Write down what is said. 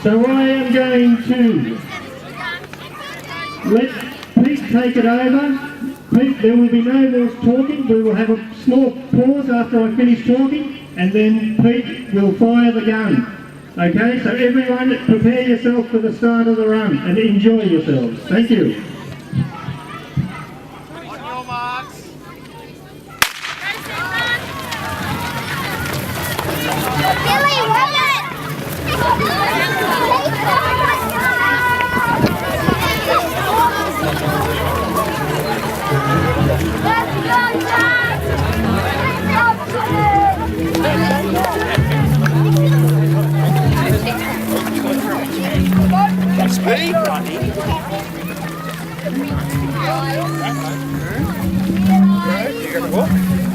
So I am going to let Pete take it over. Pete, there will be no more talking. We will have a small pause after I finish talking, and then Pete will fire the gun. Okay, so everyone prepare yourself for the start of the run and enjoy yourselves. Thank you. On your marks. Billy, run it! Speed running. You're going to walk?